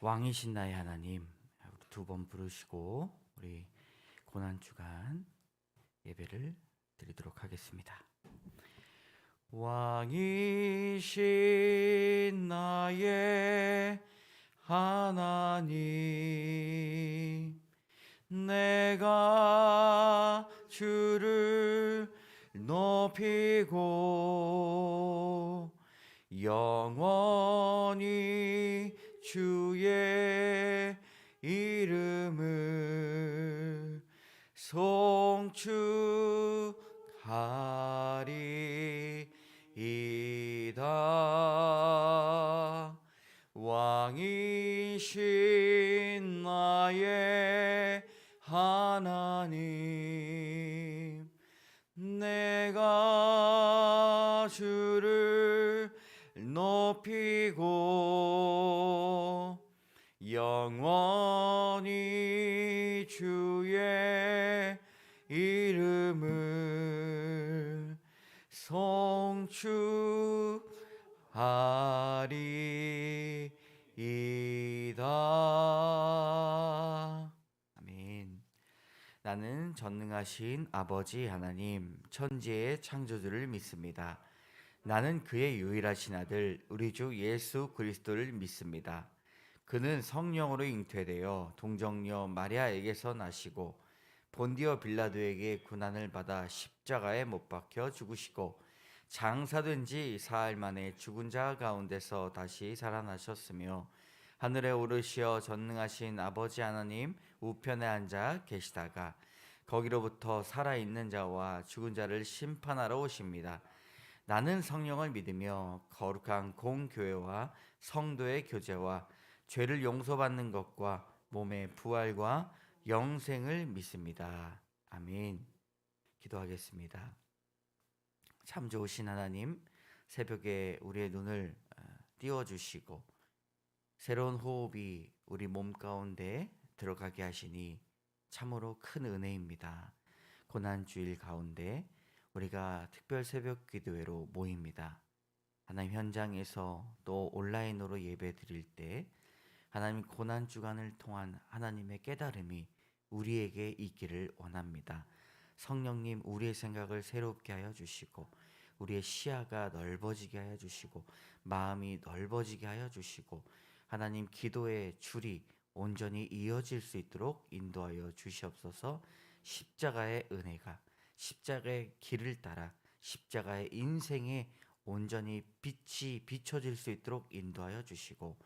왕이신 나의 하나님, 두 번 부르시고 우리 고난주간 예배를 드리도록 하겠습니다. 왕이신 나의 하나님, 내가 주를 높이고 영원히 주의 이름을 송축하리이다. 왕이신 나의 하나님, 내가 주를 높이고 영원히 주의 이름을 송축하리이다. 아멘. 나는 전능하신 아버지 하나님, 천지의 창조주를 믿습니다. 나는 그의 유일하신 아들 우리 주 예수 그리스도를 믿습니다. 그는 성령으로 잉태되어 동정녀 마리아에게서 나시고 본디오 빌라도에게 고난을 받아 십자가에 못 박혀 죽으시고 장사된 지 사흘 만에 죽은 자 가운데서 다시 살아나셨으며 하늘에 오르시어 전능하신 아버지 하나님 우편에 앉아 계시다가 거기로부터 살아있는 자와 죽은 자를 심판하러 오십니다. 나는 성령을 믿으며 거룩한 공교회와 성도의 교제와 죄를 용서받는 것과 몸의 부활과 영생을 믿습니다. 아멘. 기도하겠습니다. 참 좋으신 하나님, 새벽에 우리의 눈을 띄워주시고 새로운 호흡이 우리 몸 가운데 들어가게 하시니 참으로 큰 은혜입니다. 고난주일 가운데 우리가 특별 새벽 기도회로 모입니다. 하나님, 현장에서 또 온라인으로 예배 드릴 때 하나님 고난주간을 통한 하나님의 깨달음이 우리에게 있기를 원합니다. 성령님, 우리의 생각을 새롭게 하여 주시고 우리의 시야가 넓어지게 하여 주시고 마음이 넓어지게 하여 주시고 하나님, 기도의 줄이 온전히 이어질 수 있도록 인도하여 주시옵소서. 십자가의 은혜가, 십자가의 길을 따라 십자가의 인생에 온전히 빛이 비춰질 수 있도록 인도하여 주시고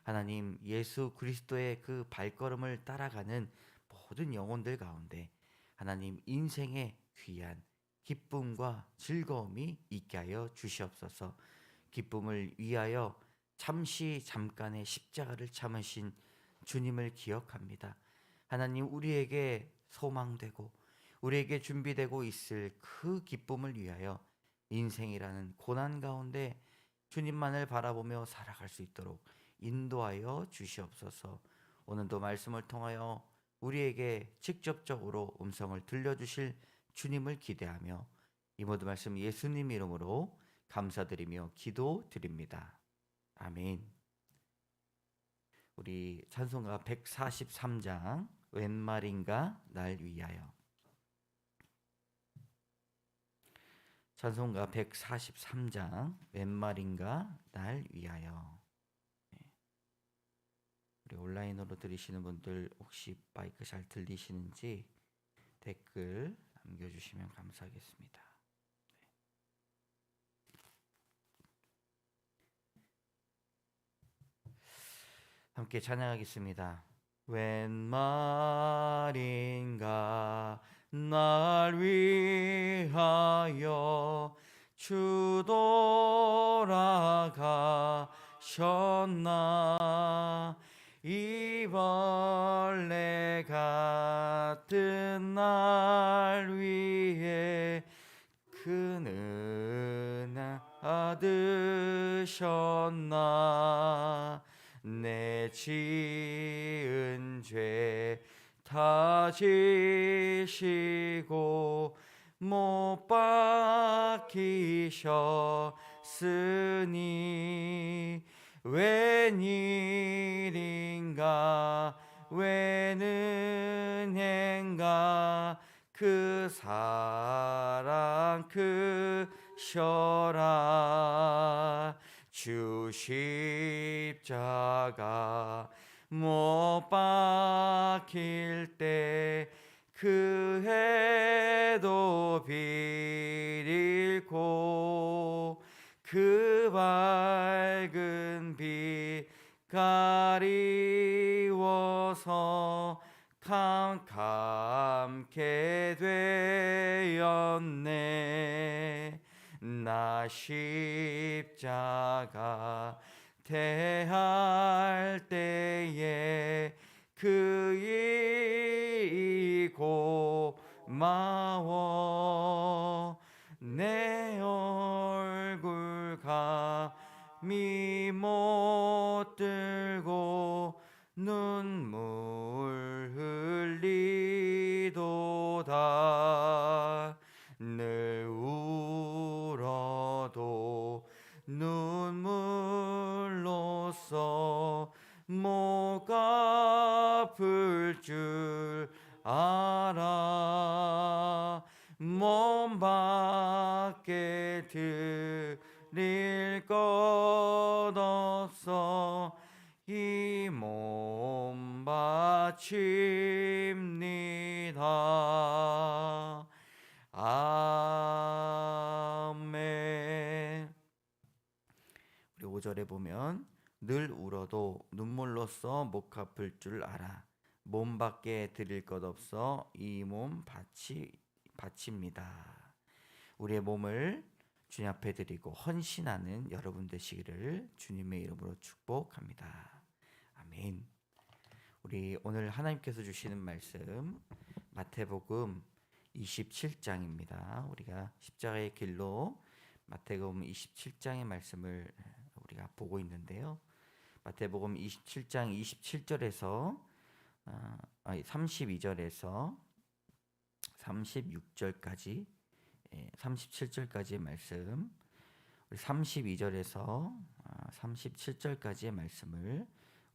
하나님, 예수 그리스도의 그 발걸음을 따라가는 모든 영혼들 가운데 하나님, 인생의 귀한 기쁨과 즐거움이 있게 하여 주시옵소서. 기쁨을 위하여 잠깐의 십자가를 참으신 주님을 기억합니다. 하나님, 우리에게 소망되고 우리에게 준비되고 있을 그 기쁨을 위하여 인생이라는 고난 가운데 주님만을 바라보며 살아갈 수 있도록 인도하여 주시옵소서. 오늘도 말씀을 통하여 우리에게 직접적으로 음성을 들려주실 주님을 기대하며 이 모든 말씀 예수님 이름으로 감사드리며 기도드립니다. 아멘. 우리 찬송가 143장 웬 말인가 날 위하여. 찬송가 143장 웬 말인가 날 위하여. 우리 온라인으로 들으시는 분들 혹시 마이크 잘 들리시는지 댓글 남겨주시면 감사하겠습니다. 함께 찬양하겠습니다. 웬 말인가 날 위하여 주 돌아가셨나. 이 벌레 같은 날 위해 큰 은혜 받으셨나. 내 지은 죄 다 지시고 못 박히셨으니 웬일인가 웬 은혜인가 그 사랑 크셔라 주 십자가 못 박힐 때 그 해도 비리고 그 밝은 빛 가리워서 캄캄케 되었네 나 십자가 대할 때에 그 일이 고마워 내 얼굴 감히 못 들고 눈물 흘리도다 늘 울어도 눈물로써 목 아플 줄 알아 몸 밖에 드릴 것 없어 이 몸 바칩니다. 아멘. 우리 5절에 보면 늘 울어도 눈물로써 목 아플 줄 알아 몸 밖에 드릴 것 없어 이 몸 바칩니다. 우리의 몸을 주님 앞에 드리고 헌신하는 여러분 되시기를 주님의 이름으로 축복합니다. 아멘. 우리 오늘 하나님께서 주시는 말씀 마태복음 27장입니다. 우리가 십자가의 길로 마태복음 27장의 말씀을 우리가 보고 있는데요. 마태복음 27장 27절에서 32절에서 36절까지 37절까지의 말씀, 우리 32절에서 37절까지의 말씀을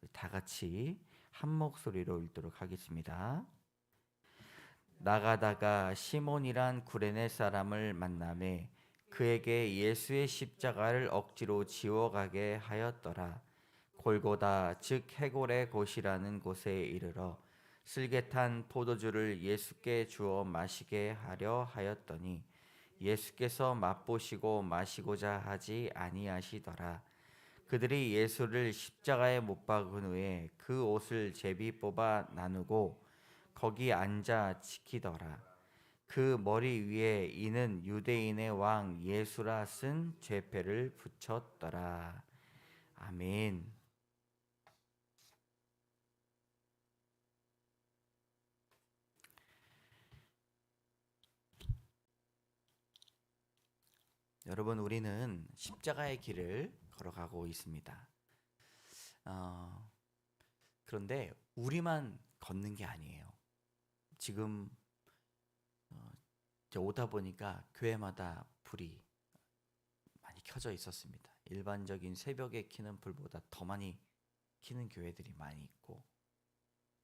우리 다 같이 한 목소리로 읽도록 하겠습니다. 나가다가 시몬이란 구레네 사람을 만나매 그에게 예수의 십자가를 억지로 지워가게 하였더라. 골고다 즉 해골의 곳이라는 곳에 이르러 슬개탄 포도주를 예수께 주어 마시게 하려 하였더니 예수께서 맛보시고 마시고자 하지 아니하시더라. 그들이 예수를 십자가에 못 박은 후에 그 옷을 제비 뽑아 나누고 거기 앉아 지키더라. 그 머리 위에 이는 유대인의 왕 예수라 쓴 죄패를 붙였더라. 아멘. 여러분, 우리는 십자가의 길을 걸어가고 있습니다. 그런데 우리만 걷는 게 아니에요. 지금 오다 보니까 교회마다 불이 많이 켜져 있었습니다. 일반적인 새벽에 켜는 불보다 더 많이 켜는 교회들이 많이 있고,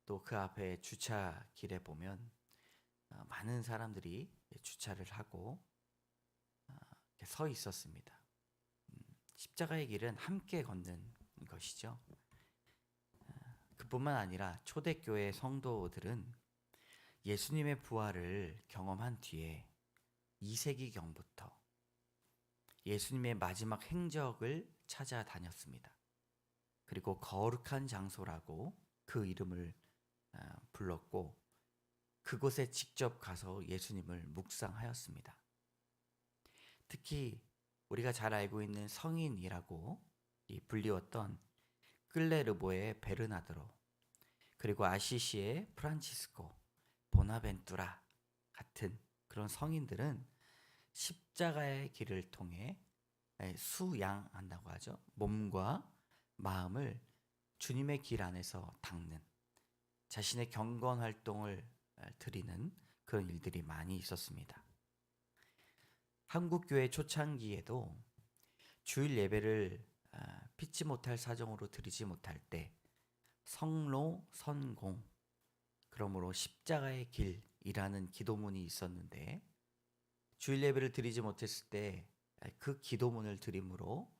또 그 앞에 주차길에 보면 많은 사람들이 주차를 하고 서 있었습니다. 십자가의 길은 함께 걷는 것이죠. 그뿐만 아니라 초대교회 성도들은 예수님의 부활을 경험한 뒤에 2세기경부터 예수님의 마지막 행적을 찾아다녔습니다. 그리고 거룩한 장소라고 그 이름을 불렀고 그곳에 직접 가서 예수님을 묵상하였습니다. 특히 우리가 잘 알고 있는 성인이라고 불리웠던 클레르보의 베르나드로, 그리고 아시시의 프란치스코, 보나벤투라 같은 그런 성인들은 십자가의 길을 통해 수양한다고 하죠. 몸과 마음을 주님의 길 안에서 닦는, 자신의 경건 활동을 드리는 그런 일들이 많이 있었습니다. 한국교회 초창기에도 주일 예배를 피치 못할 사정으로 드리지 못할 때 성로 선공, 그러므로 십자가의 길이라는 기도문이 있었는데 주일 예배를 드리지 못했을 때 그 기도문을 드림으로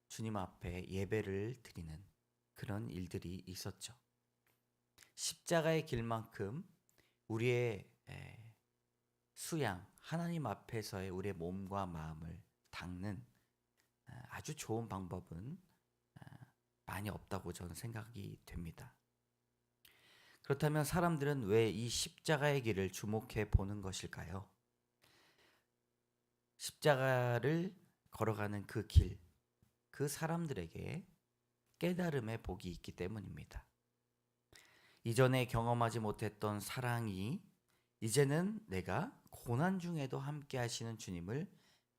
주님 앞에 예배를 드리는 그런 일들이 있었죠. 십자가의 길만큼 우리의 수양, 하나님 앞에서의 우리의 몸과 마음을 닦는 아주 좋은 방법은 많이 없다고 저는 생각이 됩니다. 그렇다면 사람들은 왜 이 십자가의 길을 주목해 보는 것일까요? 십자가를 걸어가는 그 길, 그 사람들에게 깨달음의 복이 있기 때문입니다. 이전에 경험하지 못했던 사랑이 이제는 내가 고난 중에도 함께 하시는 주님을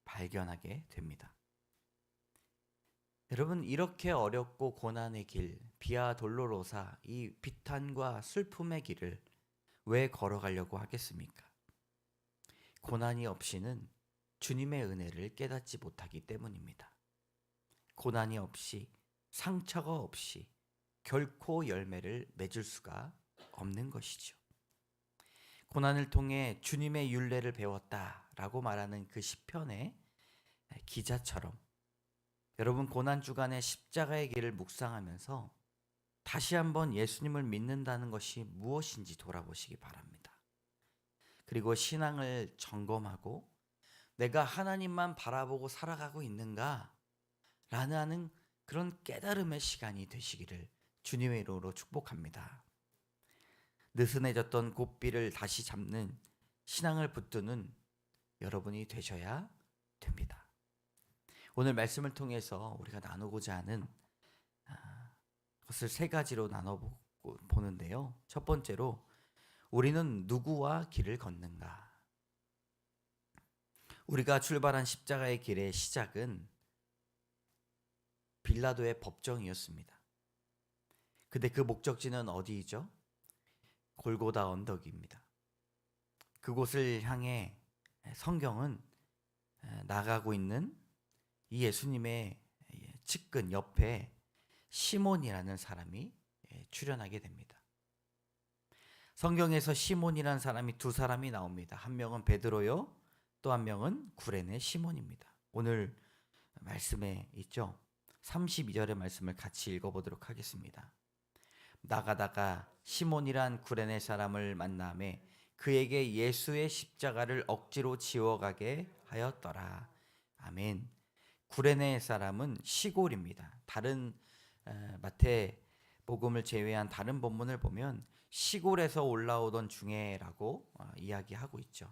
발견하게 됩니다. 여러분, 이렇게 어렵고 고난의 길, 비아 돌로로사, 이 비탄과 슬픔의 길을 왜 걸어가려고 하겠습니까? 고난이 없이는 주님의 은혜를 깨닫지 못하기 때문입니다. 고난이 없이, 상처가 없이 결코 열매를 맺을 수가 없는 것이죠. 고난을 통해 주님의 율례를 배웠다라고 말하는 그 시편의 기자처럼 여러분, 고난 주간에 십자가의 길을 묵상하면서 다시 한번 예수님을 믿는다는 것이 무엇인지 돌아보시기 바랍니다. 그리고 신앙을 점검하고 내가 하나님만 바라보고 살아가고 있는가? 라는 그런 깨달음의 시간이 되시기를 주님의 이름으로 축복합니다. 느슨해졌던 고삐를 다시 잡는 신앙을 붙드는 여러분이 되셔야 됩니다. 오늘 말씀을 통해서 우리가 나누고자 하는 것을 세 가지로 나눠보는데요. 첫 번째로 우리는 누구와 길을 걷는가? 우리가 출발한 십자가의 길의 시작은 빌라도의 법정이었습니다. 근데 그 목적지는 어디이죠? 골고다 언덕입니다. 그곳을 향해 성경은 나가고 있는 이 예수님의 측근 옆에 시몬이라는 사람이 출연하게 됩니다. 성경에서 시몬이라는 사람이 두 사람이 나옵니다. 한 명은 베드로요, 또 한 명은 구레네 시몬입니다. 오늘 말씀에 있죠. 32절의 말씀을 같이 읽어보도록 하겠습니다. 나가다가 시몬이란 구레네 사람을 만나매 그에게 예수의 십자가를 억지로 지워가게 하였더라. 아멘. 구레네 사람은 시골입니다. 다른 마태복음을 제외한 다른 본문을 보면 시골에서 올라오던 중에라고 이야기하고 있죠.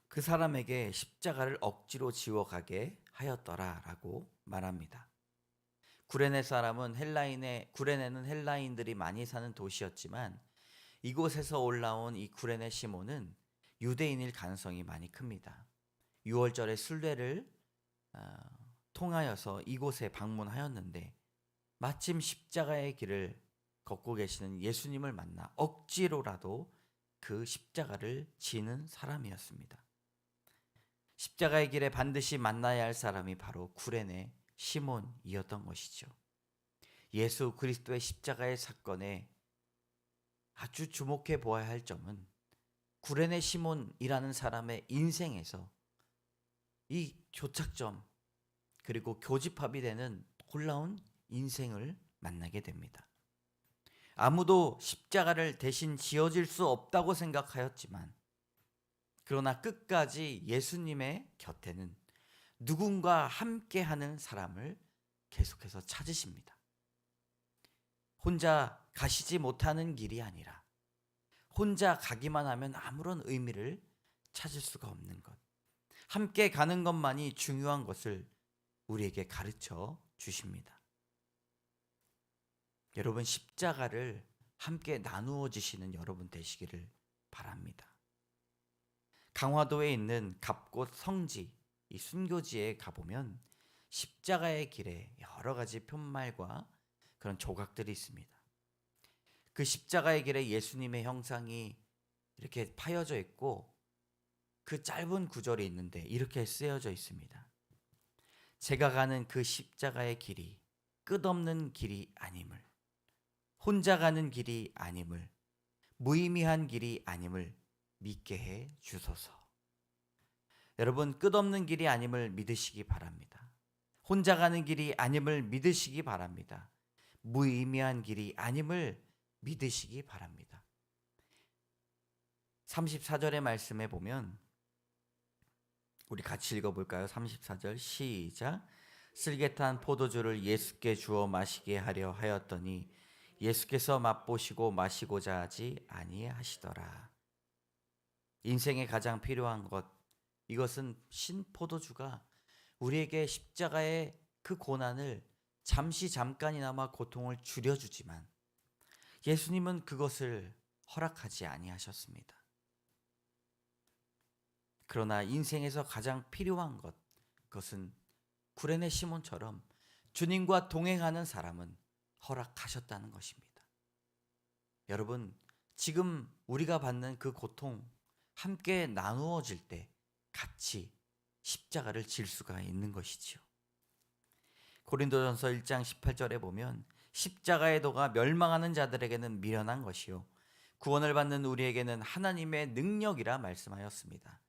그 사람에게 십자가를 억지로 지워가게 하였더라라고 말합니다. 구레네 사람은 구레네는 헬라인들이 많이 사는 도시였지만 이곳에서 올라온 이 구레네 시몬은 유대인일 가능성이 많이 큽니다. 6월절의 순례를 통하여서 이곳에 방문하였는데 마침 십자가의 길을 걷고 계시는 예수님을 만나 억지로라도 그 십자가를 지는 사람이었습니다. 십자가의 길에 반드시 만나야 할 사람이 바로 구레네 시몬이었던 것이죠. 예수 그리스도의 십자가의 사건에 아주 주목해 보아야 할 점은 구레네 시몬이라는 사람의 인생에서 이 교착점 그리고 교집합이 되는 놀라운 인생을 만나게 됩니다. 아무도 십자가를 대신 지어질 수 없다고 생각하였지만 그러나 끝까지 예수님의 곁에는 누군가 함께하는 사람을 계속해서 찾으십니다. 혼자 가시지 못하는 길이 아니라 혼자 가기만 하면 아무런 의미를 찾을 수가 없는 것. 함께 가는 것만이 중요한 것을 우리에게 가르쳐 주십니다. 여러분, 십자가를 함께 나누어 주시는 여러분 되시기를 바랍니다. 강화도에 있는 갑곶 성지, 이 순교지에 가보면 십자가의 길에 여러 가지 푯말과 그런 조각들이 있습니다. 그 십자가의 길에 예수님의 형상이 이렇게 파여져 있고 그 짧은 구절이 있는데 이렇게 쓰여져 있습니다. 제가 가는 그 십자가의 길이 끝없는 길이 아님을, 혼자 가는 길이 아님을, 무의미한 길이 아님을 믿게 해 주소서. 여러분, 끝없는 길이 아님을 믿으시기 바랍니다. 혼자 가는 길이 아님을 믿으시기 바랍니다. 무의미한 길이 아님을 믿으시기 바랍니다. 34절의 말씀에 보면 우리 같이 읽어볼까요? 34절 시작. 슬개탄 포도주를 예수께 주어 마시게 하려 하였더니 예수께서 맛보시고 마시고자 하지 아니하시더라. 인생에 가장 필요한 것, 이것은 신포도주가 우리에게 십자가의 그 고난을 잠깐이나마 고통을 줄여주지만 예수님은 그것을 허락하지 아니하셨습니다. 그러나 인생에서 가장 필요한 것, 그것은 구레네 시몬처럼 주님과 동행하는 사람은 허락하셨다는 것입니다. 여러분, 지금 우리가 받는 그 고통 함께 나누어질 때 같이 십자가를 질 수가 있는 것이지요. 고린도전서 1장 18절에 보면 십자가의 도가 멸망하는 자들에게는 미련한 것이요 구원을 받는 우리에게는 하나님의 능력이라 말씀하였습니다.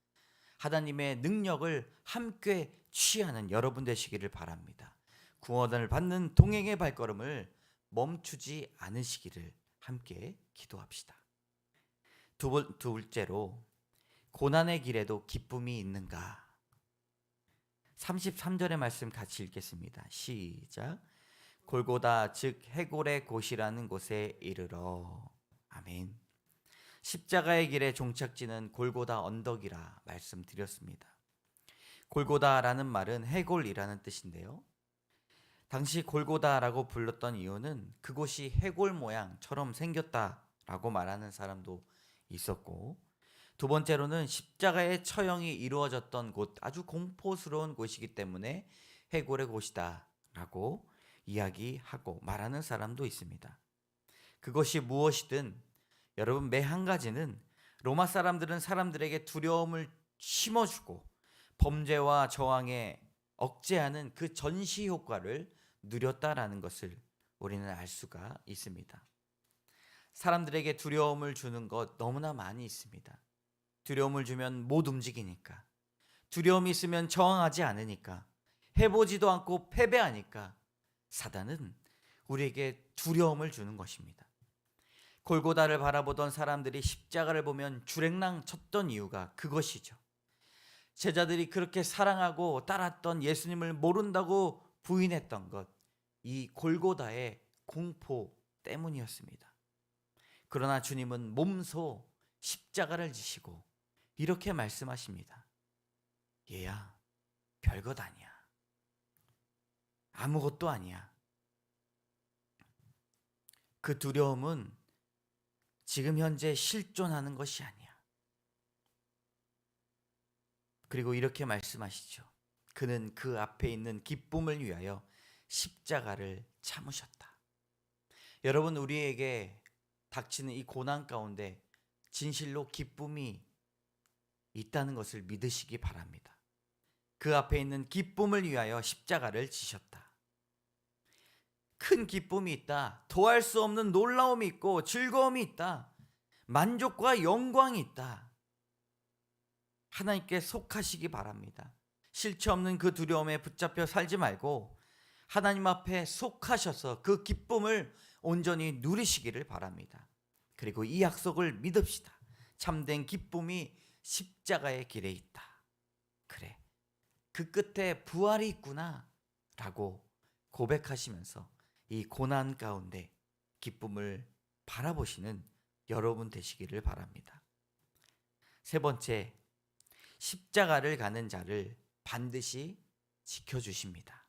하나님의 능력을 함께 취하는 여러분 되시기를 바랍니다. 구원을 받는 동행의 발걸음을 멈추지 않으시기를 함께 기도합시다. 둘째로, 고난의 길에도 기쁨이 있는가? 33절의 말씀 같이 읽겠습니다. 시작. 골고다 즉 해골의 곳이라는 곳에 이르러. 아멘. 십자가의 길의 종착지는 골고다 언덕이라 말씀드렸습니다. 골고다라는 말은 해골이라는 뜻인데요. 당시 골고다라고 불렀던 이유는 그곳이 해골 모양처럼 생겼다라고 말하는 사람도 있었고, 두 번째로는 십자가의 처형이 이루어졌던 곳, 아주 공포스러운 곳이기 때문에 해골의 곳이다 라고 이야기하고 말하는 사람도 있습니다. 그것이 무엇이든 여러분, 매 한 가지는 로마 사람들은 사람들에게 두려움을 심어주고 범죄와 저항에 억제하는 그 전시 효과를 누렸다라는 것을 우리는 알 수가 있습니다. 사람들에게 두려움을 주는 것 너무나 많이 있습니다. 두려움을 주면 못 움직이니까, 두려움이 있으면 저항하지 않으니까, 해보지도 않고 패배하니까 사단은 우리에게 두려움을 주는 것입니다. 골고다를 바라보던 사람들이 십자가를 보면 주랭랑 쳤던 이유가 그것이죠. 제자들이 그렇게 사랑하고 따랐던 예수님을 모른다고 부인했던 것, 이 골고다의 공포 때문이었습니다. 그러나 주님은 몸소 십자가를 지시고 이렇게 말씀하십니다. 얘야, 별것 아니야. 아무것도 아니야. 그 두려움은 지금 현재 실존하는 것이 아니야. 그리고 이렇게 말씀하시죠. 그는 그 앞에 있는 기쁨을 위하여 십자가를 참으셨다. 여러분, 우리에게 닥치는 이 고난 가운데 진실로 기쁨이 있다는 것을 믿으시기 바랍니다. 그 앞에 있는 기쁨을 위하여 십자가를 지셨다. 큰 기쁨이 있다. 더할 수 없는 놀라움이 있고 즐거움이 있다. 만족과 영광이 있다. 하나님께 속하시기 바랍니다. 실체 없는 그 두려움에 붙잡혀 살지 말고 하나님 앞에 속하셔서 그 기쁨을 온전히 누리시기를 바랍니다. 그리고 이 약속을 믿읍시다. 참된 기쁨이 십자가의 길에 있다. 그래, 그 끝에 부활이 있구나 라고 고백하시면서 이 고난 가운데 기쁨을 바라보시는 여러분 되시기를 바랍니다. 세 번째, 십자가를 가는 자를 반드시 지켜주십니다.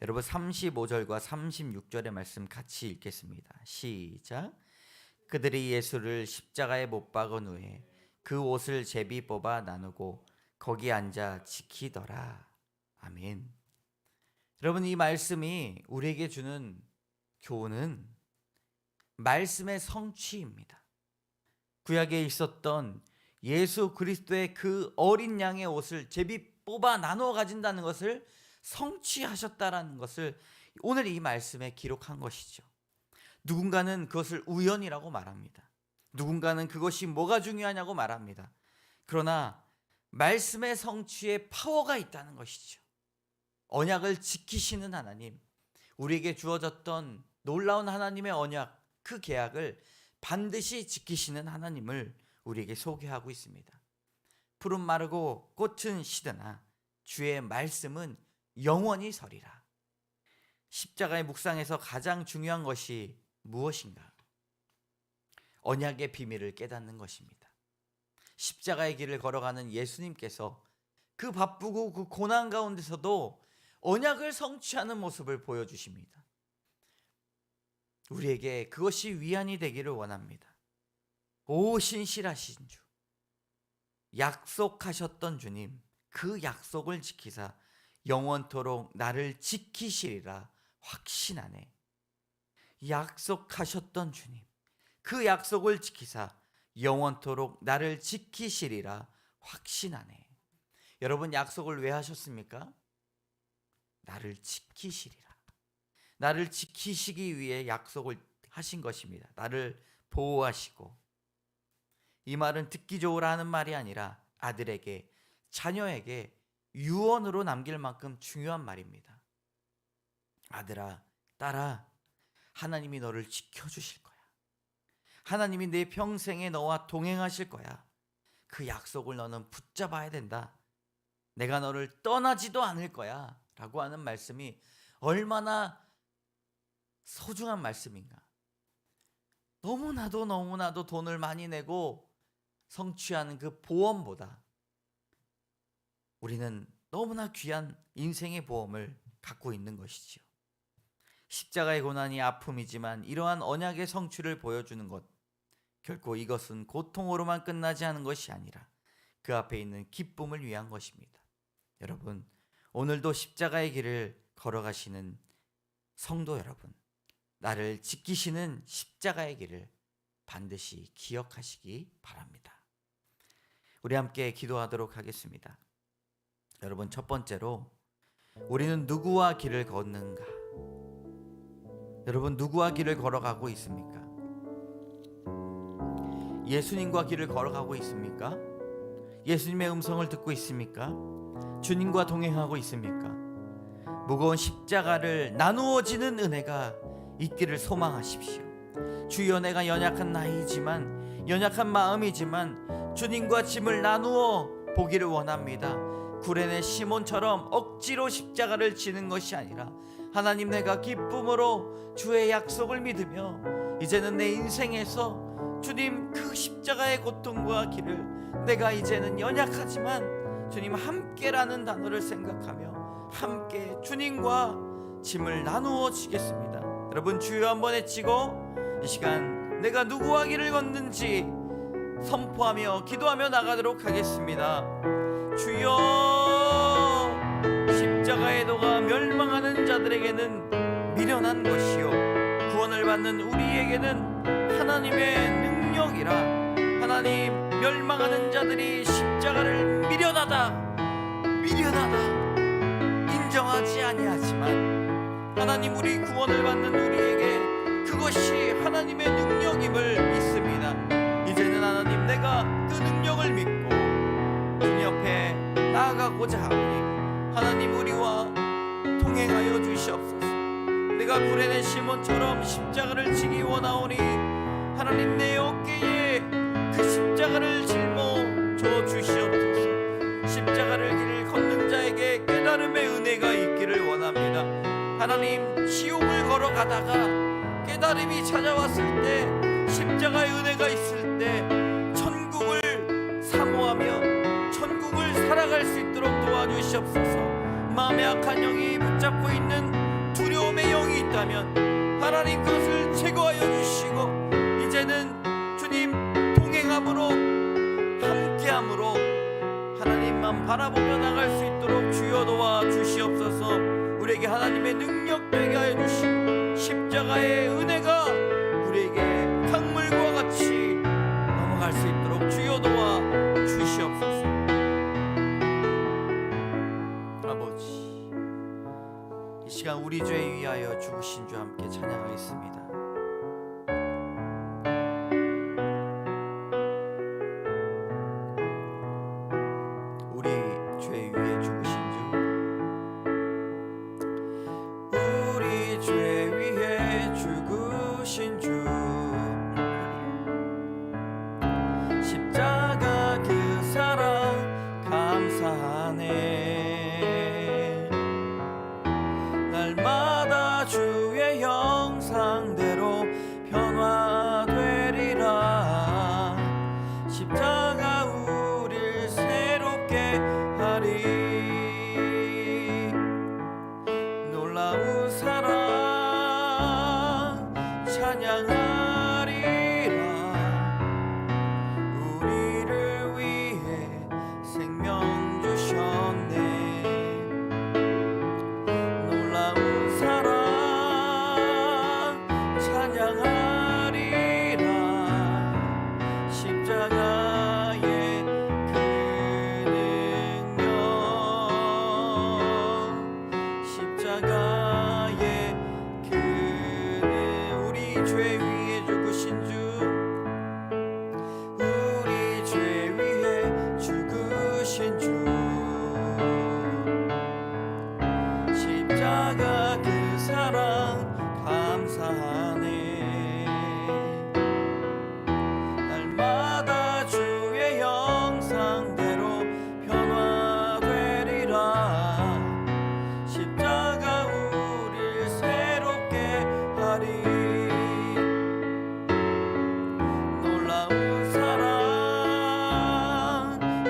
여러분, 35절과 36절의 말씀 같이 읽겠습니다. 시작. 그들이 예수를 십자가에 못 박은 후에 그 옷을 제비 뽑아 나누고 거기 앉아 지키더라. 아멘. 여러분, 이 말씀이 우리에게 주는 교훈은 말씀의 성취입니다. 구약에 있었던 예수 그리스도의 그 어린 양의 옷을 제비 뽑아 나누어 가진다는 것을 성취하셨다라는 것을 오늘 이 말씀에 기록한 것이죠. 누군가는 그것을 우연이라고 말합니다. 누군가는 그것이 뭐가 중요하냐고 말합니다. 그러나 말씀의 성취에 파워가 있다는 것이죠. 언약을 지키시는 하나님, 우리에게 주어졌던 놀라운 하나님의 언약, 그 계약을 반드시 지키시는 하나님을 우리에게 소개하고 있습니다. 푸른 마르고 꽃은 시드나 주의 말씀은 영원히 서리라. 십자가의 묵상에서 가장 중요한 것이 무엇인가? 언약의 비밀을 깨닫는 것입니다. 십자가의 길을 걸어가는 예수님께서 그 바쁘고 그 고난 가운데서도 언약을 성취하는 모습을 보여주십니다. 우리에게 그것이 위안이 되기를 원합니다. 오 신실하신 주, 약속하셨던 주님, 그 약속을 지키사 영원토록 나를 지키시리라 확신하네. 약속하셨던 주님, 그 약속을 지키사 영원토록 나를 지키시리라 확신하네. 여러분, 약속을 왜 하셨습니까? 나를 지키시리라. 나를 지키시기 위해 약속을 하신 것입니다. 나를 보호하시고. 이 말은 듣기 좋으라 하는 말이 아니라 아들에게, 자녀에게 유언으로 남길 만큼 중요한 말입니다. 아들아, 딸아, 하나님이 너를 지켜주실 거야. 하나님이 내 평생에 너와 동행하실 거야. 그 약속을 너는 붙잡아야 된다. 내가 너를 떠나지도 않을 거야 라고 하는 말씀이 얼마나 소중한 말씀인가. 너무나도 돈을 많이 내고 성취하는 그 보험보다 우리는 너무나 귀한 인생의 보험을 갖고 있는 것이지요. 십자가의 고난이 아픔이지만 이러한 언약의 성취를 보여주는 것, 결코 이것은 고통으로만 끝나지 않은 것이 아니라 그 앞에 있는 기쁨을 위한 것입니다. 여러분, 오늘도 십자가의 길을 걸어가시는 성도 여러분, 나를 지키시는 십자가의 길을 반드시 기억하시기 바랍니다. 우리 함께 기도하도록 하겠습니다. 여러분, 첫 번째로 우리는 누구와 길을 걷는가? 여러분, 누구와 길을 걸어가고 있습니까? 예수님과 길을 걸어가고 있습니까? 예수님의 음성을 듣고 있습니까? 주님과 동행하고 있습니까? 무거운 십자가를 나누어지는 은혜가 있기를 소망하십시오. 주여, 내가 연약한 나이지만, 연약한 마음이지만 주님과 짐을 나누어 보기를 원합니다. 구레네 시몬처럼 억지로 십자가를 지는 것이 아니라 하나님, 내가 기쁨으로 주의 약속을 믿으며 이제는 내 인생에서 주님 그 십자가의 고통과 길을, 내가 이제는 연약하지만 주님 함께라는 단어를 생각하며 함께 주님과 짐을 나누어 지겠습니다. 여러분, 주여 한번 외치고 이 시간 내가 누구와 길을 걷는지 선포하며 기도하며 나가도록 하겠습니다. 주여, 십자가의 도가 멸망하는 자들에게는 미련한 것이요 구원을 받는 우리에게는 하나님의 능력이라. 하나님, 멸망하는 자들이 십자가를 미련하다 인정하지 아니하지만 하나님, 우리 구원을 받는 우리에게 그것이 하나님의 능력임을 믿습니다. 이제는 하나님, 내가 그 능력을 믿고 주님 옆에 나아가고자 하오니 하나님, 우리와 동행하여 주시옵소서. 내가 구레네 시몬처럼 십자가를 지기 원하오니 하나님, 내 어깨에 그 십자가를 짊어 주시옵소서. 십자가를 길을 걷는 자에게 깨달음의 은혜가 있기를 원합니다. 하나님, 지옥을 걸어가다가 깨달음이 찾아왔을 때, 십자가의 은혜가 있을 때 천국을 사모하며 천국을 살아갈 수 있도록 도와주시옵소서. 마음에 악한 영이 붙잡고 있는 두려움의 영이 있다면 하나님, 그것을 제거하여 주시고 이제는 주님 동행함으로 함께함으로 하나님만 바라보며 나갈 수 있도록 주여 도와주시옵소서. 우리에게 하나님의 능력 되게 하여 주시고 십자가의 은혜가 우리에게 강물과 같이 넘어갈 수 있도록 주여 도와주시옵소서. 아버지, 이 시간 우리 죄 위하여 죽으신 주 함께 찬양하겠습니다. 우리 죄 위에 죽으신 주, 우리 죄 위에 죽으신 주, 십자가 그 사랑 감사하네. 날마다 주의 형상대로 변화되리라. 십자가 우릴 새롭게 하리. 놀라운 사랑 찬양하리라. 우리를 위해 생명 주셨네. 놀라운 사랑 찬양하리라. 십자가의 그 능력, 십자가의 그 우리 죄 위에 죽으신 주, 우리 죄 위에 죽으신 주, 십자가 그 사랑 감사하네. 날마다 주의 형상대로 변화되리라. 십자가 우릴 새롭게 하리. 놀라운 사랑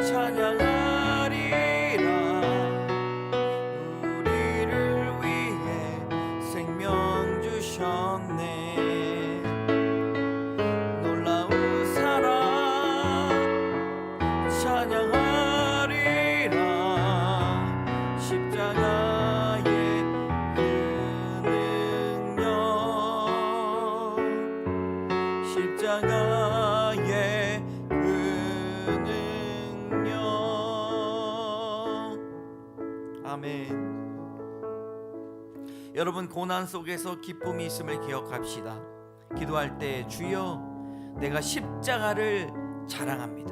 찬양하리라. 우리를 위해 생명 주셨네. 놀라운 사랑 찬양하리라. 십자가의 그 능력, 십자가의 그 능력. 아멘. 여러분, 고난 속에서 기쁨이 있음을 기억합시다. 기도할 때 주여 내가 십자가를 자랑합니다.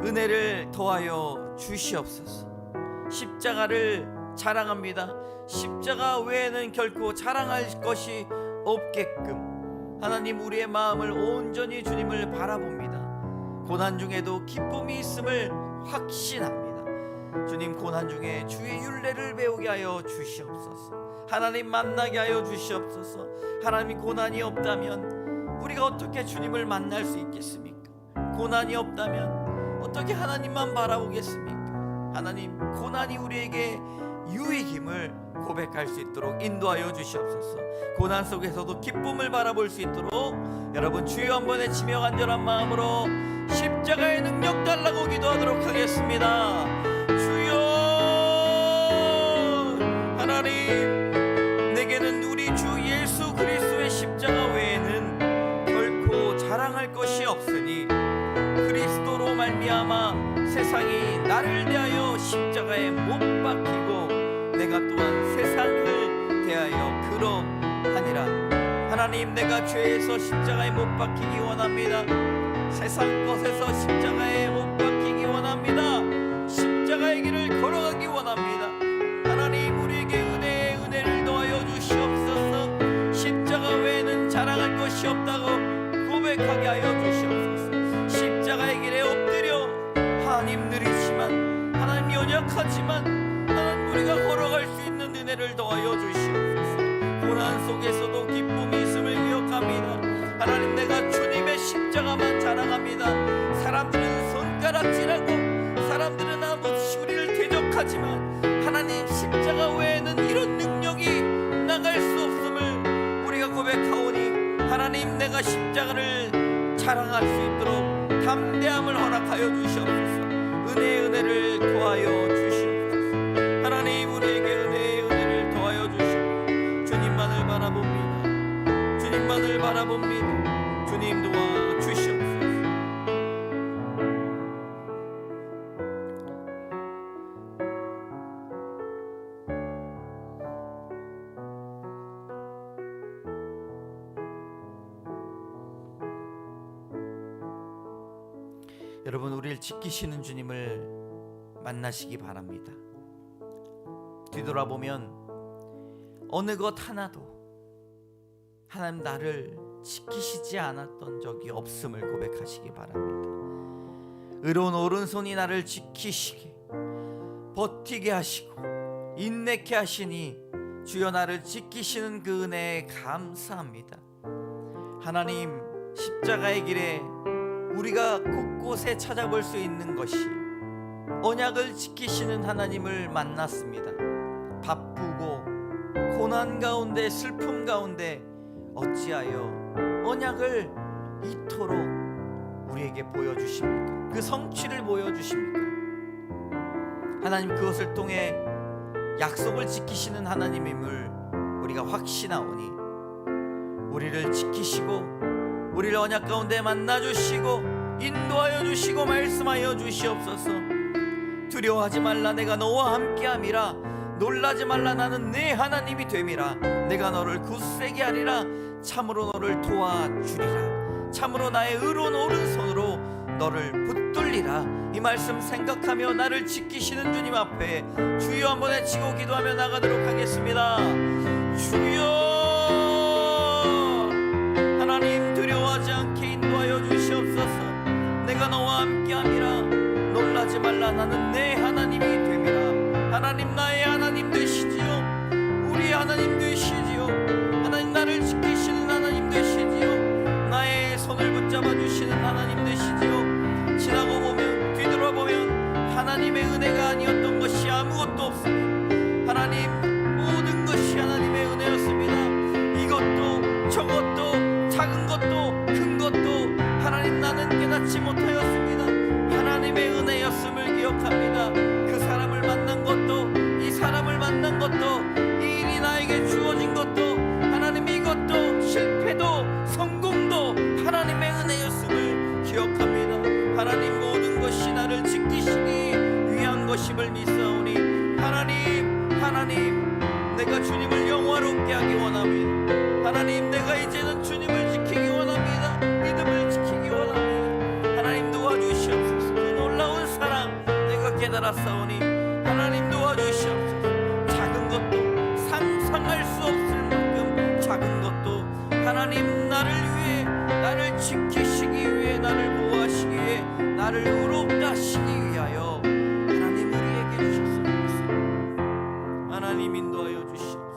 은혜를 더하여 주시옵소서. 십자가를 자랑합니다. 십자가 외에는 결코 자랑할 것이 없게끔 하나님 우리의 마음을 온전히 주님을 바라봅니다. 고난 중에도 기쁨이 있음을 확신합니다. 주님, 고난 중에 주의 율례를 배우게 하여 주시옵소서. 하나님 만나게 하여 주시옵소서. 하나님, 고난이 없다면 우리가 어떻게 주님을 만날 수 있겠습니까? 고난이 없다면 어떻게 하나님만 바라보겠습니까? 하나님, 고난이 우리에게 유익임을 고백할 수 있도록 인도하여 주시옵소서. 고난 속에서도 기쁨을 바라볼 수 있도록 여러분 주여 한번 외치며 간절한 마음으로 십자가의 능력 달라고 기도하도록 하겠습니다. 주여, 하나님, 내게는 우리 주 예수 그리스도의 십자가 외에는 결코 자랑할 것이 없으니 그리스도로 말미암아 세상이 나를 대하여 십자가에 못 박히고 내가 또한 세상을 대하여 그러하니라. 하나님, 내가 죄에서 십자가에 못 박히기 원합니다. 세상 것에서 십자가에 못 박히기 원합니다. 십자가의 길을 걸어가기 원합니다. 하나님, 우리에게 은혜를 더하여 주시옵소서. 십자가 외에는 자랑할 것이 없다고 고백하게 하여 주시옵소서. 십자가의 길에 엎드려 하나님, 느리지만 하나님 연약하지만 하나님 우리가 걸어갈 수 있는 은혜를 더하여 주시옵소서. 고난 속에서도 기쁨이 있음을 기억합니다. 하나님, 내가 주님의 십자가만 자랑합니다. 사람들은 손가락질하고 사람들은 아무것이 우리를 대적하지만 하나님, 십자가 외에는 이런 능력이 나갈 수 없음을 우리가 고백하오니 하나님, 내가 십자가를 자랑할 수 있도록 담대함을 허락하여 주시옵소서. 은혜를 더하여 주시옵소서. 하나님, 우리에게 은혜를 더하여 주시옵소서. 주님만을 바라봅니다. 주님만을 바라봅니다. 주님 도와 주시옵소서. 여러분, 우리를 지키시는 주님을 만나시기 바랍니다. 뒤돌아보면 어느 것 하나도 하나님 나를 지키시지 않았던 적이 없음을 고백하시기 바랍니다. 의로운 오른손이 나를 지키시게 버티게 하시고 인내케 하시니 주여 나를 지키시는 그 은혜에 감사합니다. 하나님, 십자가의 길에 우리가 곳곳에 찾아볼 수 있는 것이 언약을 지키시는 하나님을 만났습니다. 바쁘고 고난 가운데 슬픔 가운데 어찌하여 언약을 이토록 우리에게 보여주십니까? 그 성취를 보여주십니까? 하나님, 그것을 통해 약속을 지키시는 하나님임을 우리가 확신하오니 우리를 지키시고 우리를 언약 가운데 만나주시고 인도하여 주시고 말씀하여 주시옵소서. 두려워하지 말라, 내가 너와 함께함이라. 놀라지 말라, 나는 네 하나님이 됨이라. 내가 너를 굳세게 하리라. 참으로 너를 도와주리라. 참으로 나의 의로운 오른손으로 너를 붙들리라. 이 말씀 생각하며 나를 지키시는 주님 앞에 주여 한번 외치고 기도하며 나가도록 하겠습니다. 주여, 하나님, 두려워하지 않게 인도하여 주시옵소서. 내가 너와 함께함이라. 놀라지 말라, 나는 내 하나님이 됨이라. 하나님, 나의 하나님 되시지요. 우리의 하나님 되시지요. 하나님, 나를 지키시는 하나님 되시지요. 나의 손을 붙잡아 주시는 하나님 되시지요. 지나고 보면, 뒤돌아보면 하나님의 은혜가 아니었던 것이 아무것도 없습니다. 하나님, 모든 것이 하나님의 은혜였습니다. 이것도 저것도 작은 것도 큰 것도 하나님, 나는 깨닫지 못하였습니다. 하나님의 은혜였음을 기억합니다. 그 사람을 만난 것도, 이 사람을 만난 것도, 이 일이 나에게 주어진 것도, 하나님, 이것도 실패도 성공도 하나님의 은혜였음을 기억합니다. 하나님, 모든 것이 나를 지키시기 위한 것임을 믿사오니 하나님, 내가 주님을 영화롭게 하기 원합니다. 하나님, 내가 이제는 주님을 지키기 원합니다. 믿음을 지키기 원합니다. 하나님, 도와주시옵소서. 그 놀라운 사랑 내가 깨달았사오니 하나님, 도와주시옵소서. 작은 것도, 상상할 수 없을 만큼 작은 것도 하나님, 나를 위해, 나를 지키시기 위해, 나를 보호하시기 위해, 나를 의롭게 하시기 위하여 하나님 우리에게 주셨습니다. 하나님, 인도하여 주시옵소서.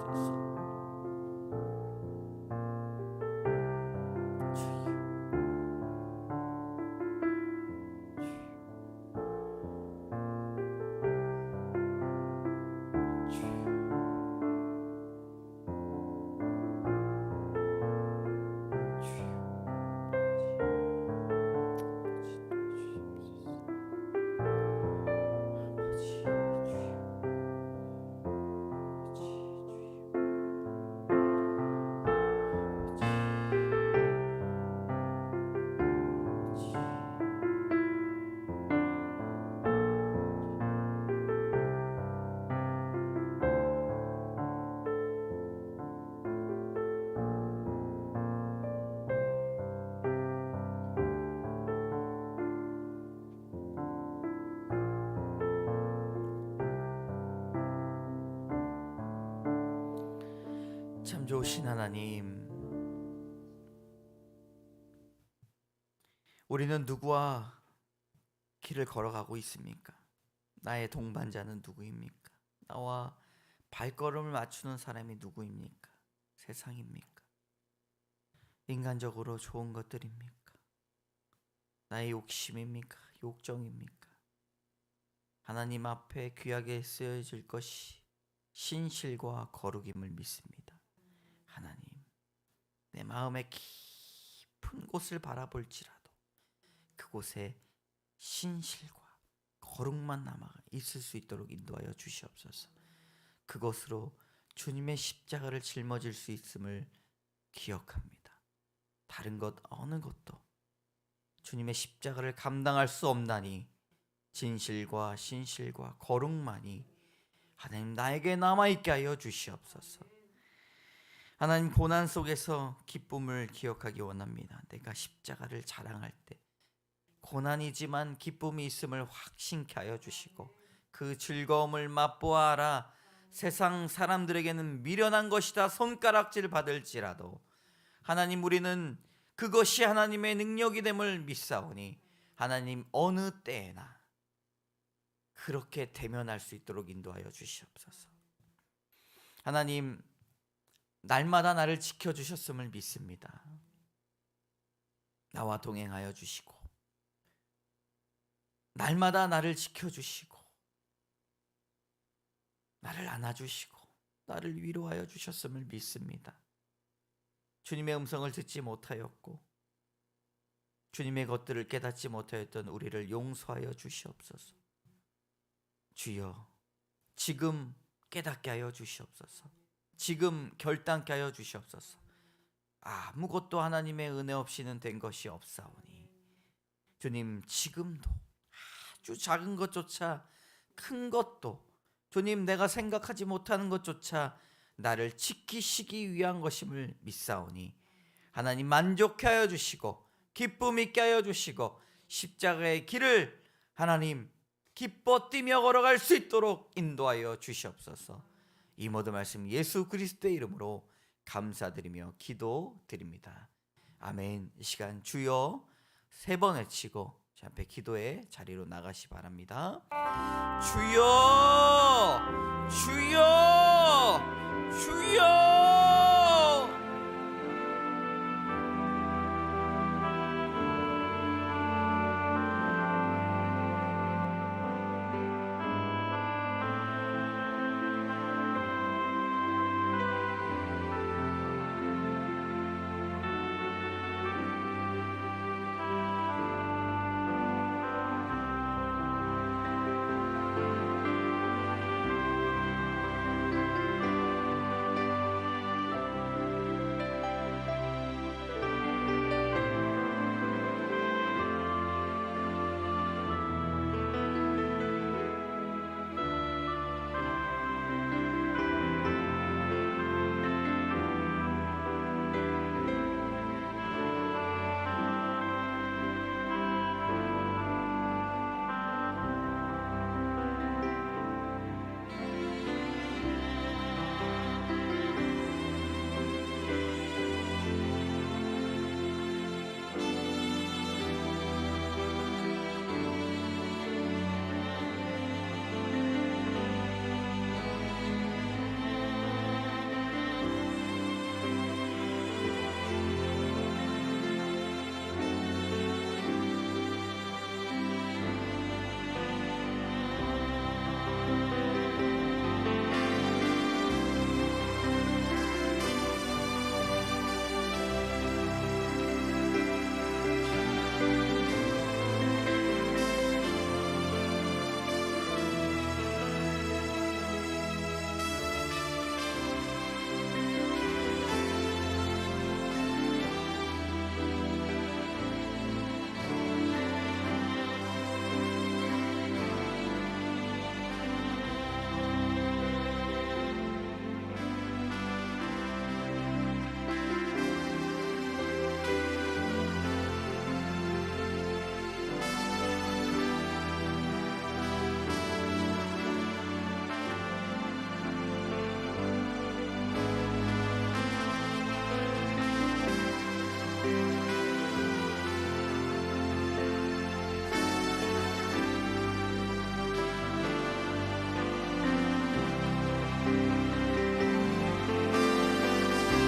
참 좋으신 하나님, 우리는 누구와 길을 걸어가고 있습니까? 나의 동반자는 누구입니까? 나와 발걸음을 맞추는 사람이 누구입니까? 세상입니까? 인간적으로 좋은 것들입니까? 나의 욕심입니까? 욕정입니까? 하나님 앞에 귀하게 쓰여질 것이 신실과 거룩임을 믿습니다. 하나님, 내 마음의 깊은 곳을 바라볼지라도 그곳에 신실과 거룩만 남아 있을 수 있도록 인도하여 주시옵소서. 그것으로 주님의 십자가를 짊어질 수 있음을 기억합니다. 다른 것 어느 것도 주님의 십자가를 감당할 수 없나니 진실과 신실과 거룩만이 하나님 나에게 남아있게 하여 주시옵소서. 하나님, 고난 속에서 기쁨을 기억하기 원합니다. 내가 십자가를 자랑할 때 고난이지만 기쁨이 있음을 확신케 하여 주시고 그 즐거움을 맛보아라. 세상 사람들에게는 미련한 것이다 손가락질 받을지라도 하나님, 우리는 그것이 하나님의 능력이 됨을 믿사오니 하나님, 어느 때에나 그렇게 대면할 수 있도록 인도하여 주시옵소서. 하나님, 날마다 나를 지켜주셨음을 믿습니다. 나와 동행하여 주시고 날마다 나를 지켜주시고 나를 안아주시고 나를 위로하여 주셨음을 믿습니다. 주님의 음성을 듣지 못하였고 주님의 것들을 깨닫지 못하였던 우리를 용서하여 주시옵소서. 주여, 지금 깨닫게 하여 주시옵소서. 지금 결단케 하여 주시옵소서. 아무것도 하나님의 은혜 없이는 된 것이 없사오니 주님, 지금도 아주 작은 것조차 큰 것도 주님, 내가 생각하지 못하는 것조차 나를 지키시기 위한 것임을 믿사오니 하나님, 만족해 하여 주시고 기쁨 있게 하여 주시고 십자가의 길을 하나님 기뻐 뛰며 걸어갈 수 있도록 인도하여 주시옵소서. 이 모든 말씀 예수 그리스도의 이름으로 감사드리며 기도드립니다. 아멘. 이 시간 주여 3번 외치고 제 앞에 기도의 자리로 나가시 바랍니다. 주여, 주여.